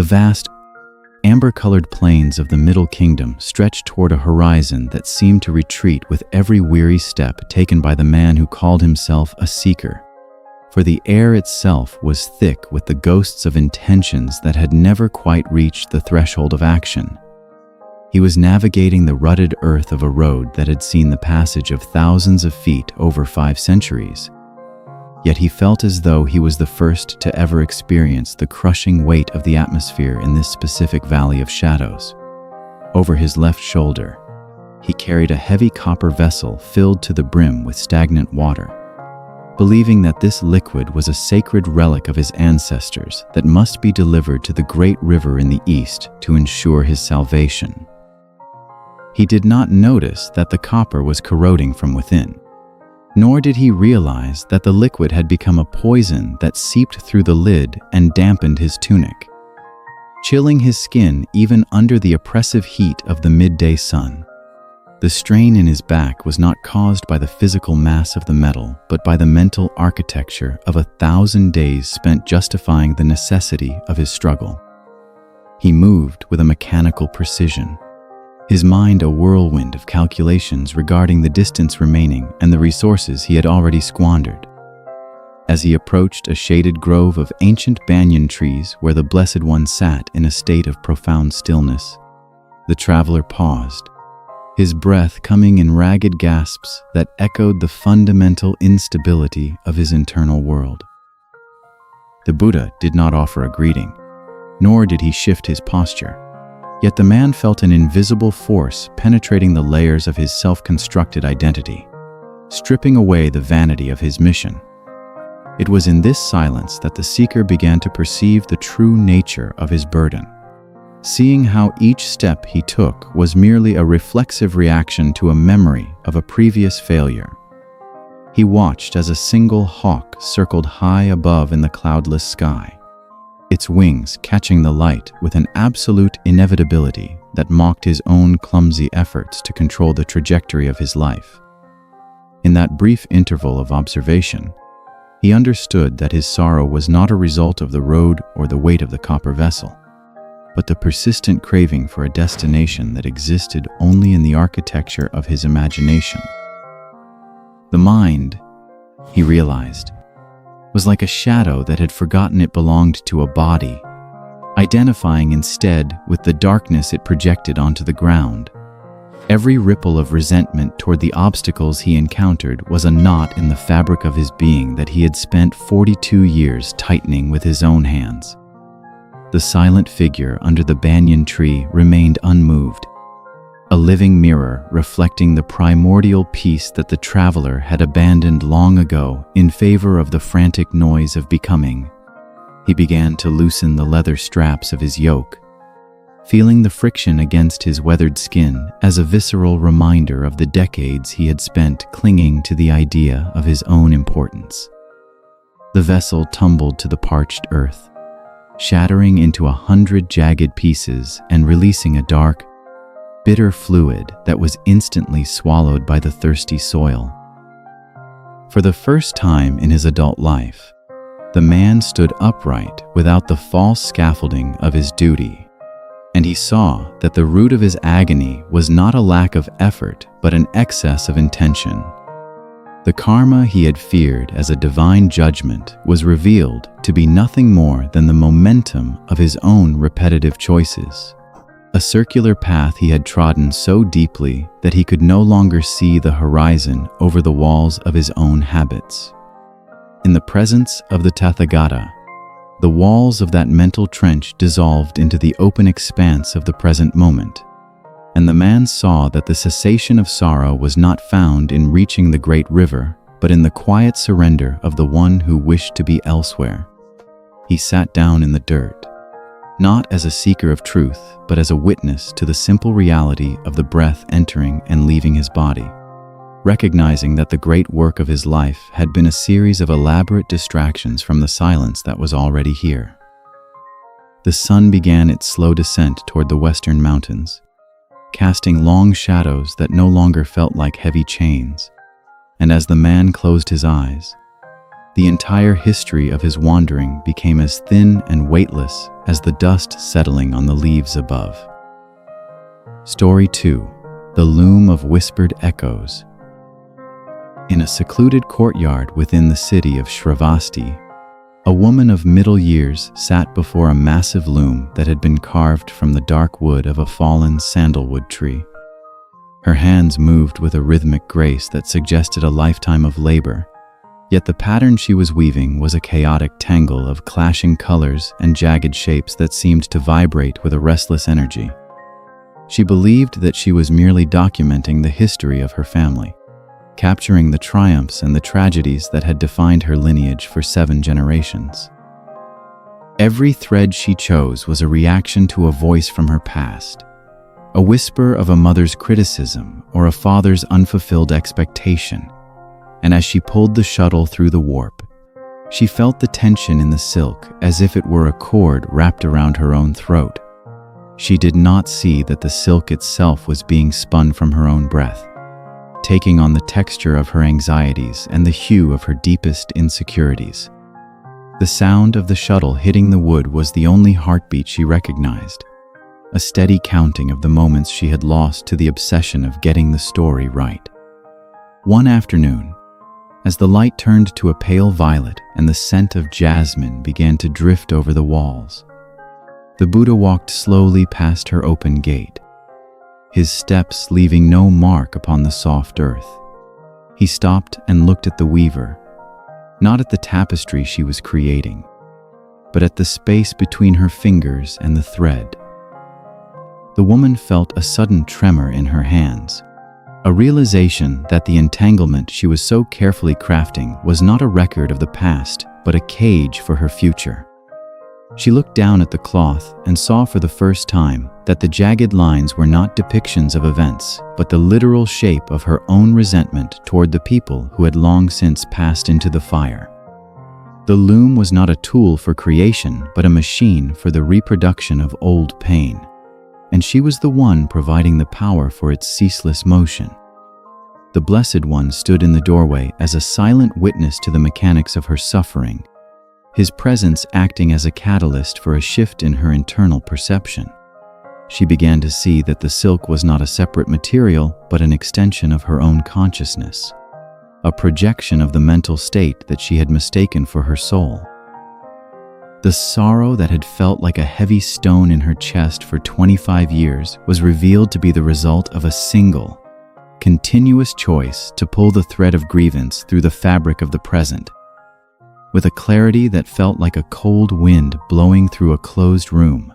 vast, amber-colored plains of the Middle Kingdom stretched toward a horizon that seemed to retreat with every weary step taken by the man who called himself a seeker. For the air itself was thick with the ghosts of intentions that had never quite reached the threshold of action. He was navigating the rutted earth of a road that had seen the passage of thousands of feet over 5 centuries. Yet he felt as though he was the first to ever experience the crushing weight of the atmosphere in this specific valley of shadows. Over his left shoulder, he carried a heavy copper vessel filled to the brim with stagnant water, believing that this liquid was a sacred relic of his ancestors that must be delivered to the great river in the east to ensure his salvation. He did not notice that the copper was corroding from within, nor did he realize that the liquid had become a poison that seeped through the lid and dampened his tunic, chilling his skin even under the oppressive heat of the midday sun. The strain in his back was not caused by the physical mass of the metal, but by the mental architecture of 1,000 days spent justifying the necessity of his struggle. He moved with a mechanical precision, his mind a whirlwind of calculations regarding the distance remaining and the resources he had already squandered. As he approached a shaded grove of ancient banyan trees where the Blessed One sat in a state of profound stillness, the traveler paused, his breath coming in ragged gasps that echoed the fundamental instability of his internal world. The Buddha did not offer a greeting, nor did he shift his posture. Yet the man felt an invisible force penetrating the layers of his self-constructed identity, stripping away the vanity of his mission. It was in this silence that the seeker began to perceive the true nature of his burden, seeing how each step he took was merely a reflexive reaction to a memory of a previous failure. He watched as a single hawk circled high above in the cloudless sky, its wings catching the light with an absolute inevitability that mocked his own clumsy efforts to control the trajectory of his life. In that brief interval of observation, he understood that his sorrow was not a result of the road or the weight of the copper vessel, but the persistent craving for a destination that existed only in the architecture of his imagination. The mind, he realized, was like a shadow that had forgotten it belonged to a body, identifying instead with the darkness it projected onto the ground. Every ripple of resentment toward the obstacles he encountered was a knot in the fabric of his being that he had spent 42 years tightening with his own hands. The silent figure under the banyan tree remained unmoved, a living mirror reflecting the primordial peace that the traveler had abandoned long ago in favor of the frantic noise of becoming. He began to loosen the leather straps of his yoke, feeling the friction against his weathered skin as a visceral reminder of the decades he had spent clinging to the idea of his own importance. The vessel tumbled to the parched earth, shattering into 100 jagged pieces and releasing a dark, bitter fluid that was instantly swallowed by the thirsty soil. For the first time in his adult life, the man stood upright without the false scaffolding of his duty, and he saw that the root of his agony was not a lack of effort but an excess of intention. The karma he had feared as a divine judgment was revealed to be nothing more than the momentum of his own repetitive choices, a circular path he had trodden so deeply that he could no longer see the horizon over the walls of his own habits. In the presence of the Tathagata, the walls of that mental trench dissolved into the open expanse of the present moment, and the man saw that the cessation of sorrow was not found in reaching the great river, but in the quiet surrender of the one who wished to be elsewhere. He sat down in the dirt, not as a seeker of truth, but as a witness to the simple reality of the breath entering and leaving his body, recognizing that the great work of his life had been a series of elaborate distractions from the silence that was already here. The sun began its slow descent toward the western mountains, casting long shadows that no longer felt like heavy chains, and as the man closed his eyes, The entire history of his wandering became as thin and weightless as the dust settling on the leaves above. Story 2. The Loom of Whispered Echoes. In a secluded courtyard within the city of Shravasti, a woman of middle years sat before a massive loom that had been carved from the dark wood of a fallen sandalwood tree. Her hands moved with a rhythmic grace that suggested a lifetime of labor, yet the pattern she was weaving was a chaotic tangle of clashing colors and jagged shapes that seemed to vibrate with a restless energy. She believed that she was merely documenting the history of her family, capturing the triumphs and the tragedies that had defined her lineage for 7 generations. Every thread she chose was a reaction to a voice from her past, a whisper of a mother's criticism or a father's unfulfilled expectation, and as she pulled the shuttle through the warp, she felt the tension in the silk as if it were a cord wrapped around her own throat. She did not see that the silk itself was being spun from her own breath, taking on the texture of her anxieties and the hue of her deepest insecurities. The sound of the shuttle hitting the wood was the only heartbeat she recognized, a steady counting of the moments she had lost to the obsession of getting the story right. One afternoon, as the light turned to a pale violet and the scent of jasmine began to drift over the walls, the Buddha walked slowly past her open gate, his steps leaving no mark upon the soft earth. He stopped and looked at the weaver, not at the tapestry she was creating, but at the space between her fingers and the thread. The woman felt a sudden tremor in her hands, a realization that the entanglement she was so carefully crafting was not a record of the past, but a cage for her future. She looked down at the cloth and saw for the first time that the jagged lines were not depictions of events, but the literal shape of her own resentment toward the people who had long since passed into the fire. The loom was not a tool for creation, but a machine for the reproduction of old pain, and she was the one providing the power for its ceaseless motion. The Blessed One stood in the doorway as a silent witness to the mechanics of her suffering, his presence acting as a catalyst for a shift in her internal perception. She began to see that the silk was not a separate material, but an extension of her own consciousness, a projection of the mental state that she had mistaken for her soul. The sorrow that had felt like a heavy stone in her chest for 25 years was revealed to be the result of a single, continuous choice to pull the thread of grievance through the fabric of the present. With a clarity that felt like a cold wind blowing through a closed room,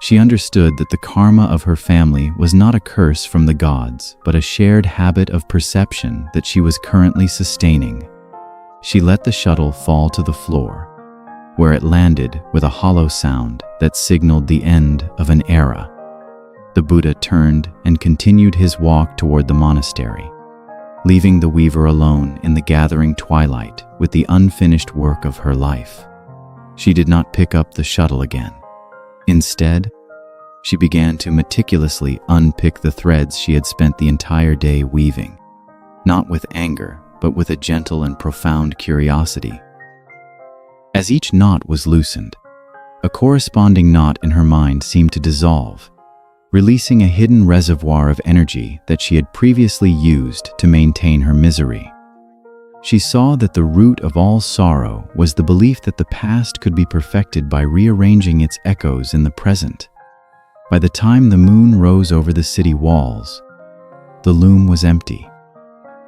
she understood that the karma of her family was not a curse from the gods, but a shared habit of perception that she was currently sustaining. She let the shuttle fall to the floor, where it landed with a hollow sound that signaled the end of an era. The Buddha turned and continued his walk toward the monastery, leaving the weaver alone in the gathering twilight with the unfinished work of her life. She did not pick up the shuttle again. Instead, she began to meticulously unpick the threads she had spent the entire day weaving, not with anger, but with a gentle and profound curiosity. As each knot was loosened, a corresponding knot in her mind seemed to dissolve, releasing a hidden reservoir of energy that she had previously used to maintain her misery. She saw that the root of all sorrow was the belief that the past could be perfected by rearranging its echoes in the present. By the time the moon rose over the city walls, the loom was empty,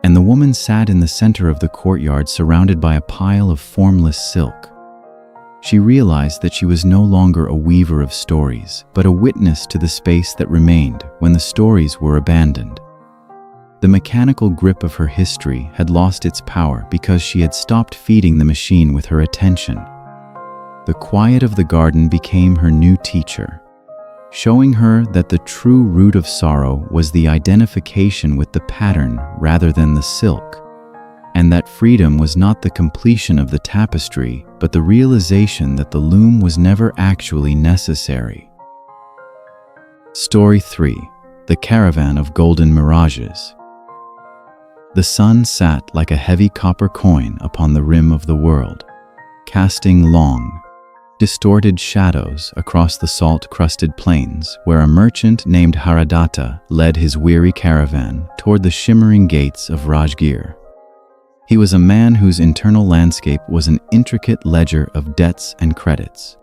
and the woman sat in the center of the courtyard surrounded by a pile of formless silk. She realized that she was no longer a weaver of stories, but a witness to the space that remained when the stories were abandoned. The mechanical grip of her history had lost its power because she had stopped feeding the machine with her attention. The quiet of the garden became her new teacher, showing her that the true root of sorrow was the identification with the pattern rather than the silk, and that freedom was not the completion of the tapestry, but the realization that the loom was never actually necessary. Story 3. The Caravan of Golden Mirages. The sun sat like a heavy copper coin upon the rim of the world, casting long, distorted shadows across the salt-crusted plains where a merchant named Haradatta led his weary caravan toward the shimmering gates of Rajgir. He was a man whose internal landscape was an intricate ledger of debts and credits,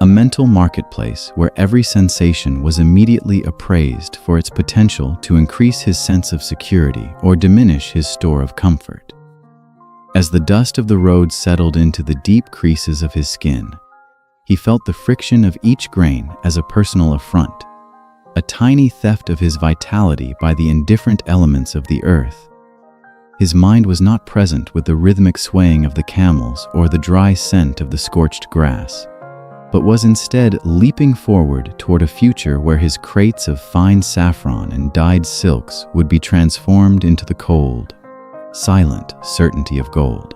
a mental marketplace where every sensation was immediately appraised for its potential to increase his sense of security or diminish his store of comfort. As the dust of the road settled into the deep creases of his skin, he felt the friction of each grain as a personal affront, a tiny theft of his vitality by the indifferent elements of the earth. His mind was not present with the rhythmic swaying of the camels or the dry scent of the scorched grass, but was instead leaping forward toward a future where his crates of fine saffron and dyed silks would be transformed into the cold, silent certainty of gold.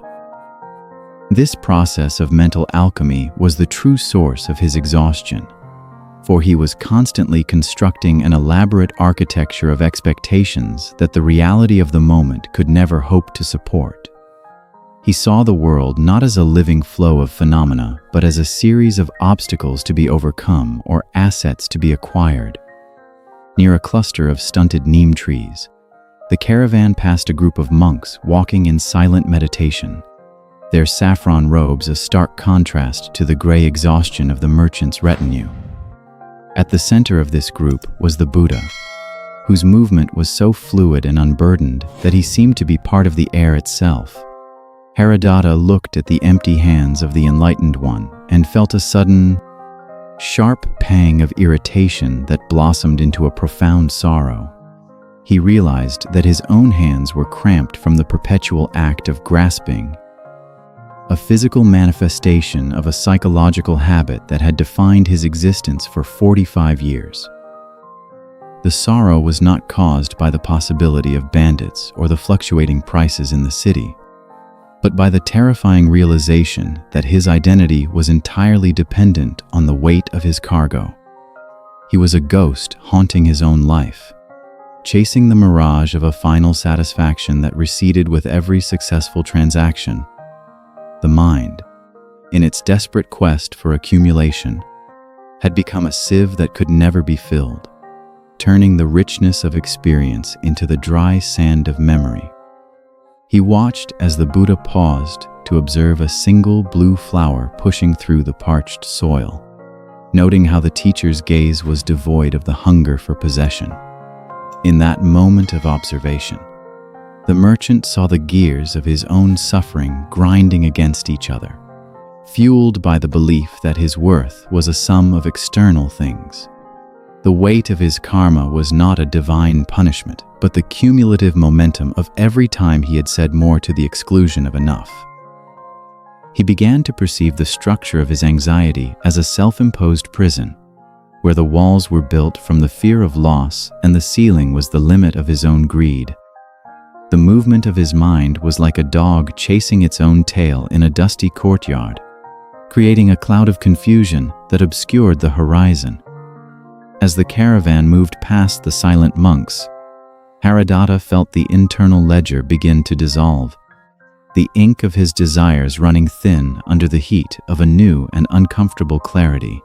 This process of mental alchemy was the true source of his exhaustion, for he was constantly constructing an elaborate architecture of expectations that the reality of the moment could never hope to support. He saw the world not as a living flow of phenomena, but as a series of obstacles to be overcome or assets to be acquired. Near a cluster of stunted neem trees, the caravan passed a group of monks walking in silent meditation, their saffron robes a stark contrast to the gray exhaustion of the merchant's retinue. At the center of this group was the Buddha, whose movement was so fluid and unburdened that he seemed to be part of the air itself. Haradatta looked at the empty hands of the enlightened one and felt a sudden, sharp pang of irritation that blossomed into a profound sorrow. He realized that his own hands were cramped from the perpetual act of grasping, a physical manifestation of a psychological habit that had defined his existence for 45 years. The sorrow was not caused by the possibility of bandits or the fluctuating prices in the city, but by the terrifying realization that his identity was entirely dependent on the weight of his cargo. He was a ghost haunting his own life, chasing the mirage of a final satisfaction that receded with every successful transaction. The mind, in its desperate quest for accumulation, had become a sieve that could never be filled, turning the richness of experience into the dry sand of memory. He watched as the Buddha paused to observe a single blue flower pushing through the parched soil, noting how the teacher's gaze was devoid of the hunger for possession. In that moment of observation, the merchant saw the gears of his own suffering grinding against each other, fueled by the belief that his worth was a sum of external things. The weight of his karma was not a divine punishment, but the cumulative momentum of every time he had said more to the exclusion of enough. He began to perceive the structure of his anxiety as a self-imposed prison, where the walls were built from the fear of loss and the ceiling was the limit of his own greed. The movement of his mind was like a dog chasing its own tail in a dusty courtyard, creating a cloud of confusion that obscured the horizon. As the caravan moved past the silent monks, Haradatta felt the internal ledger begin to dissolve, the ink of his desires running thin under the heat of a new and uncomfortable clarity.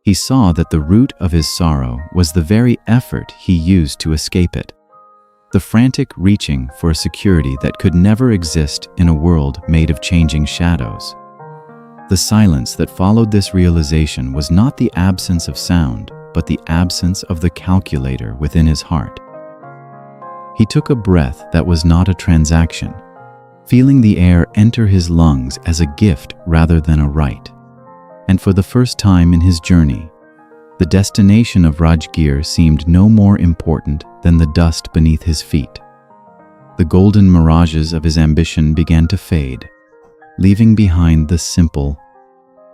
He saw that the root of his sorrow was the very effort he used to escape it, the frantic reaching for a security that could never exist in a world made of changing shadows. The silence that followed this realization was not the absence of sound, but the absence of the calculator within his heart. He took a breath that was not a transaction, feeling the air enter his lungs as a gift rather than a right. And for the first time in his journey, the destination of Rajgir seemed no more important than the dust beneath his feet. The golden mirages of his ambition began to fade, leaving behind the simple,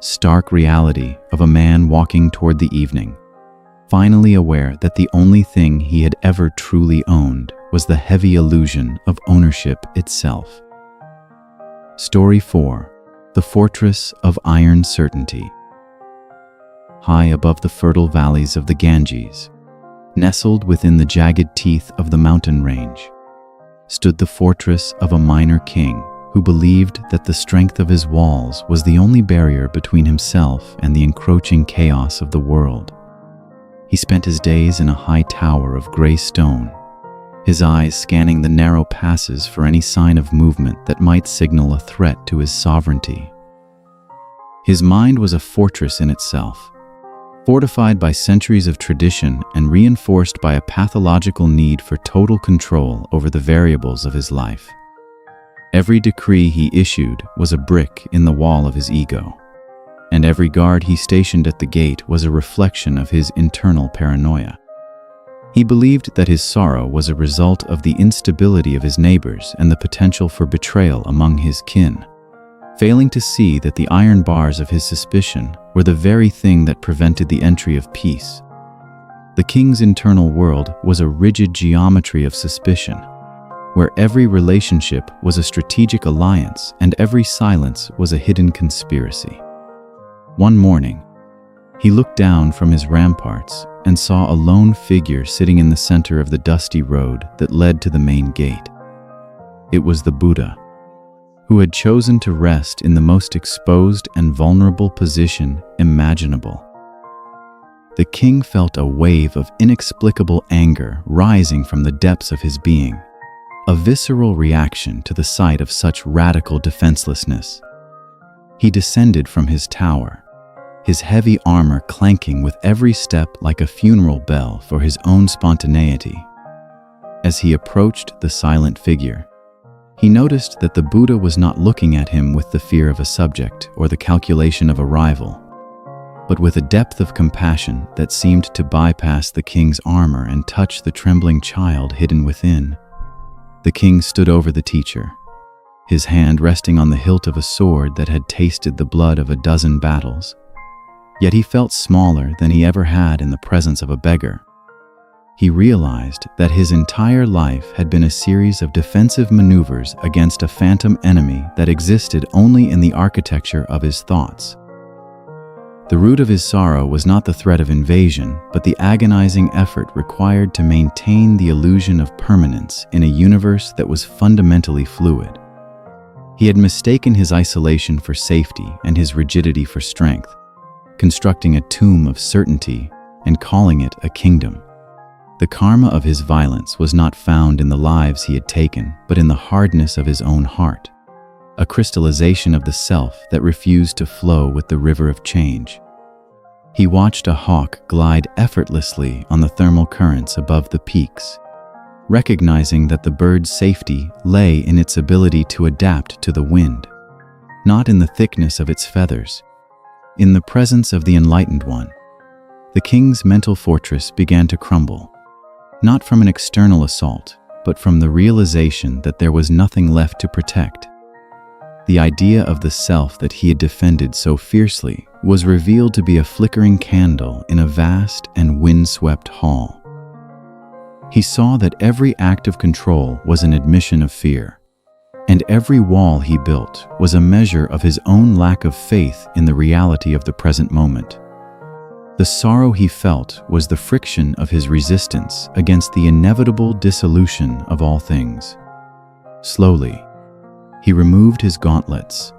stark reality of a man walking toward the evening, finally aware that the only thing he had ever truly owned was the heavy illusion of ownership itself. Story 4. The Fortress of Iron Certainty. High above the fertile valleys of the Ganges, nestled within the jagged teeth of the mountain range, stood the fortress of a minor king who believed that the strength of his walls was the only barrier between himself and the encroaching chaos of the world. He spent his days in a high tower of gray stone, his eyes scanning the narrow passes for any sign of movement that might signal a threat to his sovereignty. His mind was a fortress in itself, fortified by centuries of tradition and reinforced by a pathological need for total control over the variables of his life. Every decree he issued was a brick in the wall of his ego, and every guard he stationed at the gate was a reflection of his internal paranoia. He believed that his sorrow was a result of the instability of his neighbors and the potential for betrayal among his kin, failing to see that the iron bars of his suspicion were the very thing that prevented the entry of peace. The king's internal world was a rigid geometry of suspicion, where every relationship was a strategic alliance and every silence was a hidden conspiracy. One morning, he looked down from his ramparts and saw a lone figure sitting in the center of the dusty road that led to the main gate. It was the Buddha, who had chosen to rest in the most exposed and vulnerable position imaginable. The king felt a wave of inexplicable anger rising from the depths of his being, a visceral reaction to the sight of such radical defenselessness. He descended from his tower, his heavy armor clanking with every step like a funeral bell for his own spontaneity. As he approached the silent figure, he noticed that the Buddha was not looking at him with the fear of a subject or the calculation of a rival, but with a depth of compassion that seemed to bypass the king's armor and touch the trembling child hidden within. The king stood over the teacher, his hand resting on the hilt of a sword that had tasted the blood of a dozen battles. Yet he felt smaller than he ever had in the presence of a beggar. He realized that his entire life had been a series of defensive maneuvers against a phantom enemy that existed only in the architecture of his thoughts. The root of his sorrow was not the threat of invasion, but the agonizing effort required to maintain the illusion of permanence in a universe that was fundamentally fluid. He had mistaken his isolation for safety and his rigidity for strength, constructing a tomb of certainty and calling it a kingdom. The karma of his violence was not found in the lives he had taken, but in the hardness of his own heart, a crystallization of the self that refused to flow with the river of change. He watched a hawk glide effortlessly on the thermal currents above the peaks, recognizing that the bird's safety lay in its ability to adapt to the wind, not in the thickness of its feathers. In the presence of the enlightened one, the king's mental fortress began to crumble, not from an external assault, but from the realization that there was nothing left to protect. The idea of the self that he had defended so fiercely was revealed to be a flickering candle in a vast and windswept hall. He saw that every act of control was an admission of fear, and every wall he built was a measure of his own lack of faith in the reality of the present moment. The sorrow he felt was the friction of his resistance against the inevitable dissolution of all things. Slowly, he removed his gauntlets,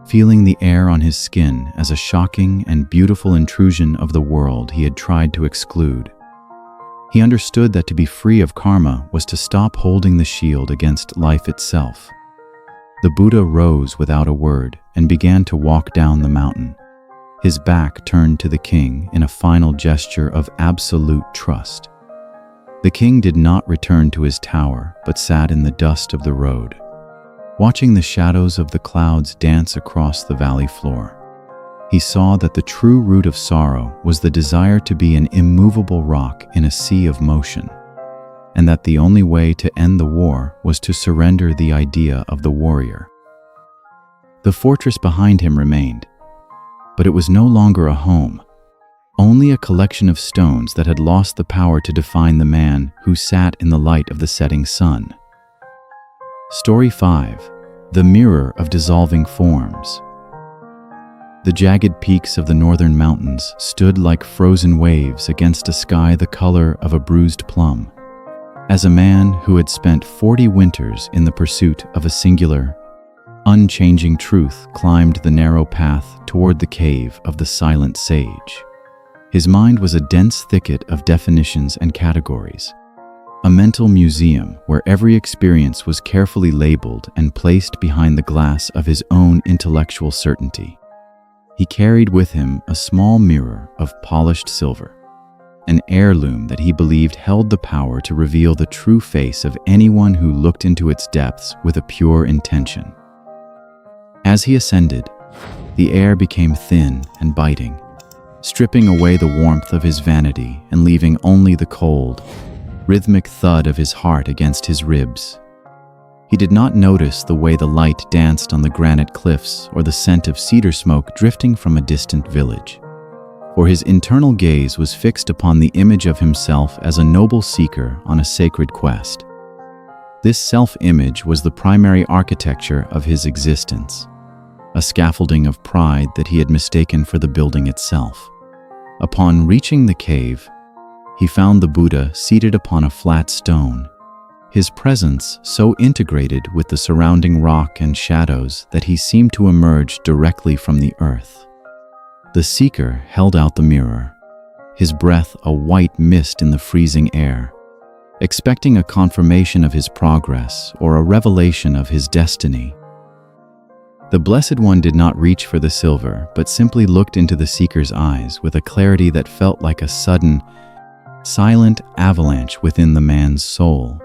feeling the air on his skin as a shocking and beautiful intrusion of the world he had tried to exclude. He understood that to be free of karma was to stop holding the shield against life itself. The Buddha rose without a word and began to walk down the mountain, his back turned to the king in a final gesture of absolute trust. The king did not return to his tower, but sat in the dust of the road, watching the shadows of the clouds dance across the valley floor. He saw that the true root of sorrow was the desire to be an immovable rock in a sea of motion, and that the only way to end the war was to surrender the idea of the warrior. The fortress behind him remained, but it was no longer a home, only a collection of stones that had lost the power to define the man who sat in the light of the setting sun. Story 5. The Mirror of Dissolving Forms. The jagged peaks of the northern mountains stood like frozen waves against a sky the color of a bruised plum. As a man who had spent 40 winters in the pursuit of a singular, unchanging truth climbed the narrow path toward the cave of the silent sage. His mind was a dense thicket of definitions and categories, a mental museum where every experience was carefully labeled and placed behind the glass of his own intellectual certainty. He carried with him a small mirror of polished silver, an heirloom that he believed held the power to reveal the true face of anyone who looked into its depths with a pure intention. As he ascended, the air became thin and biting, stripping away the warmth of his vanity and leaving only the cold, rhythmic thud of his heart against his ribs. He did not notice the way the light danced on the granite cliffs or the scent of cedar smoke drifting from a distant village, for his internal gaze was fixed upon the image of himself as a noble seeker on a sacred quest. This self-image was the primary architecture of his existence, a scaffolding of pride that he had mistaken for the building itself. Upon reaching the cave, he found the Buddha seated upon a flat stone, his presence so integrated with the surrounding rock and shadows that he seemed to emerge directly from the earth. The seeker held out the mirror, his breath a white mist in the freezing air, expecting a confirmation of his progress or a revelation of his destiny. The Blessed One did not reach for the silver, but simply looked into the seeker's eyes with a clarity that felt like a sudden, silent avalanche within the man's soul.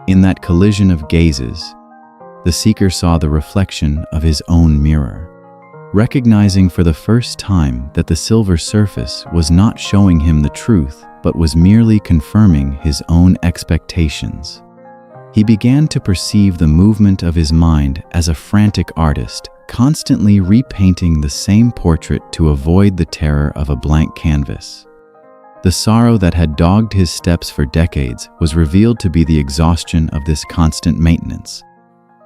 In that collision of gazes, the seeker saw the reflection of his own mirror, recognizing for the first time that the silver surface was not showing him the truth, but was merely confirming his own expectations. He began to perceive the movement of his mind as a frantic artist, constantly repainting the same portrait to avoid the terror of a blank canvas. The sorrow that had dogged his steps for decades was revealed to be the exhaustion of this constant maintenance,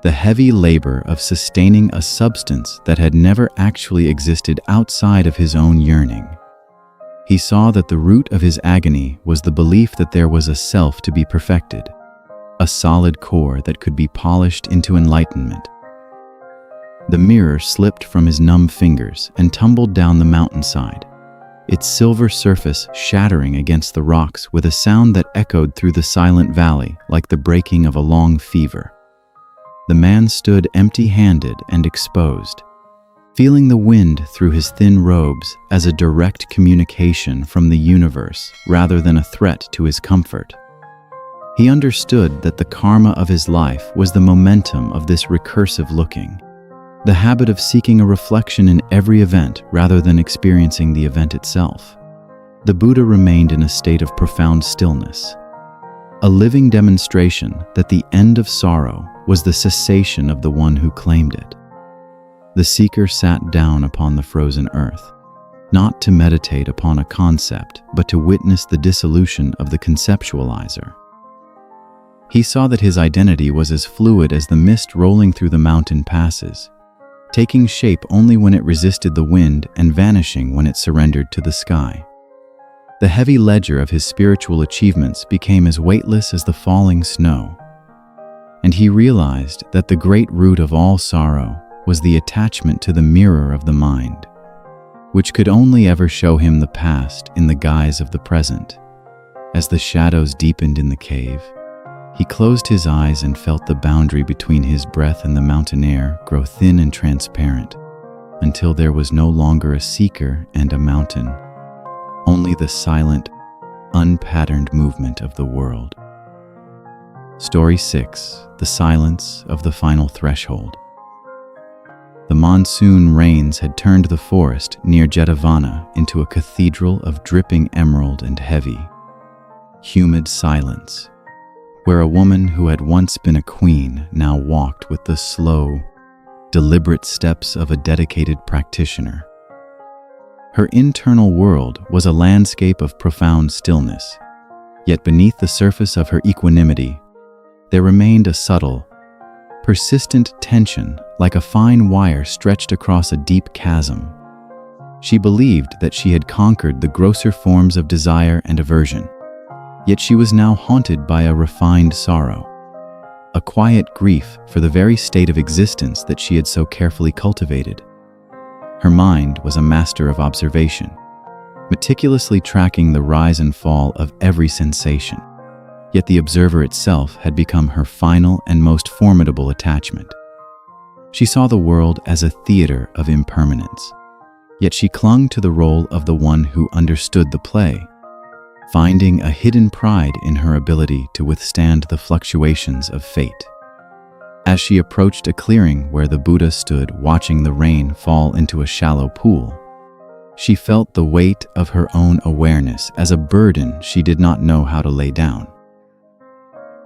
the heavy labor of sustaining a substance that had never actually existed outside of his own yearning. He saw that the root of his agony was the belief that there was a self to be perfected, a solid core that could be polished into enlightenment. The mirror slipped from his numb fingers and tumbled down the mountainside, its silver surface shattering against the rocks with a sound that echoed through the silent valley like the breaking of a long fever. The man stood empty-handed and exposed, feeling the wind through his thin robes as a direct communication from the universe rather than a threat to his comfort. He understood that the karma of his life was the momentum of this recursive looking, the habit of seeking a reflection in every event rather than experiencing the event itself. The Buddha remained in a state of profound stillness, a living demonstration that the end of sorrow was the cessation of the one who claimed it. The seeker sat down upon the frozen earth, not to meditate upon a concept, but to witness the dissolution of the conceptualizer. He saw that his identity was as fluid as the mist rolling through the mountain passes, taking shape only when it resisted the wind and vanishing when it surrendered to the sky. The heavy ledger of his spiritual achievements became as weightless as the falling snow, and he realized that the great root of all sorrow was the attachment to the mirror of the mind, which could only ever show him the past in the guise of the present. As the shadows deepened in the cave, he closed his eyes and felt the boundary between his breath and the mountain air grow thin and transparent, until there was no longer a seeker and a mountain, only the silent, unpatterned movement of the world. Story 6. The Silence of the Final Threshold. The monsoon rains had turned the forest near Jetavana into a cathedral of dripping emerald and heavy, humid silence, where a woman who had once been a queen now walked with the slow, deliberate steps of a dedicated practitioner. Her internal world was a landscape of profound stillness, yet beneath the surface of her equanimity, there remained a subtle, persistent tension like a fine wire stretched across a deep chasm. She believed that she had conquered the grosser forms of desire and aversion, Yet she was now haunted by a refined sorrow, a quiet grief for the very state of existence that she had so carefully cultivated. Her mind was a master of observation, meticulously tracking the rise and fall of every sensation. Yet the observer itself had become her final and most formidable attachment. She saw the world as a theater of impermanence, yet she clung to the role of the one who understood the play, finding a hidden pride in her ability to withstand the fluctuations of fate. As she approached a clearing where the Buddha stood watching the rain fall into a shallow pool, she felt the weight of her own awareness as a burden she did not know how to lay down.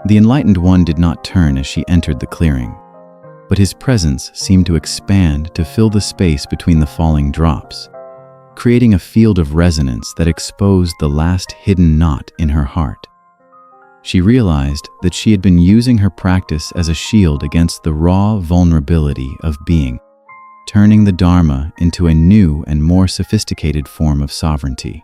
The enlightened one did not turn as she entered the clearing, but his presence seemed to expand to fill the space between the falling drops, creating a field of resonance that exposed the last hidden knot in her heart. She realized that she had been using her practice as a shield against the raw vulnerability of being, turning the Dharma into a new and more sophisticated form of sovereignty.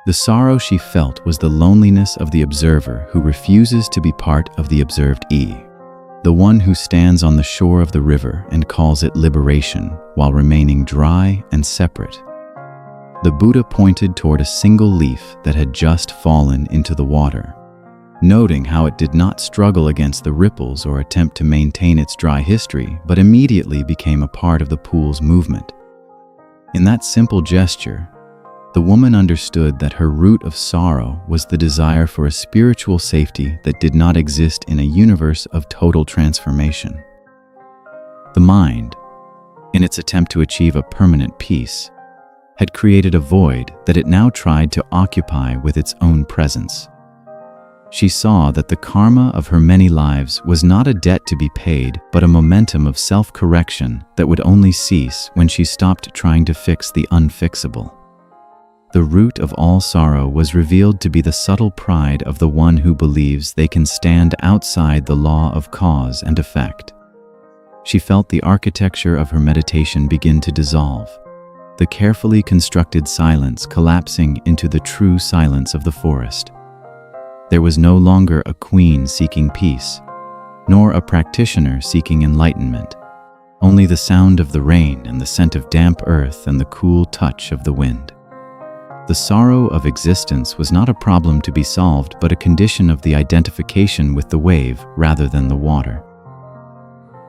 The sorrow she felt was the loneliness of the observer who refuses to be part of the observed the one who stands on the shore of the river and calls it liberation while remaining dry and separate. The Buddha pointed toward a single leaf that had just fallen into the water, noting how it did not struggle against the ripples or attempt to maintain its dry history, but immediately became a part of the pool's movement. In that simple gesture, the woman understood that her root of sorrow was the desire for a spiritual safety that did not exist in a universe of total transformation. The mind, in its attempt to achieve a permanent peace, had created a void that it now tried to occupy with its own presence. She saw that the karma of her many lives was not a debt to be paid, but a momentum of self-correction that would only cease when she stopped trying to fix the unfixable. The root of all sorrow was revealed to be the subtle pride of the one who believes they can stand outside the law of cause and effect. She felt the architecture of her meditation begin to dissolve, the carefully constructed silence collapsing into the true silence of the forest. There was no longer a queen seeking peace, nor a practitioner seeking enlightenment, only the sound of the rain and the scent of damp earth and the cool touch of the wind. The sorrow of existence was not a problem to be solved, but a condition of the identification with the wave rather than the water.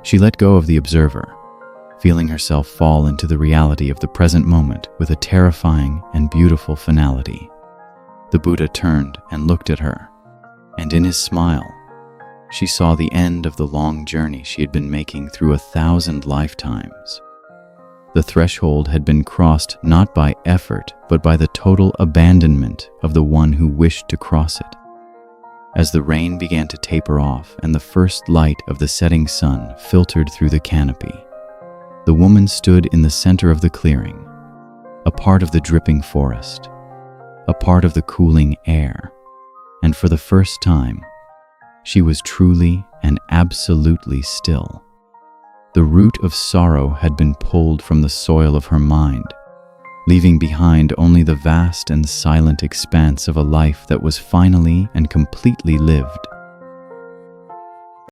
She let go of the observer, feeling herself fall into the reality of the present moment with a terrifying and beautiful finality. The Buddha turned and looked at her, and in his smile, she saw the end of the long journey she had been making through 1,000 lifetimes. The threshold had been crossed not by effort, but by the total abandonment of the one who wished to cross it. As the rain began to taper off and the first light of the setting sun filtered through the canopy, the woman stood in the center of the clearing, a part of the dripping forest, a part of the cooling air, and for the first time, she was truly and absolutely still. The root of sorrow had been pulled from the soil of her mind, leaving behind only the vast and silent expanse of a life that was finally and completely lived.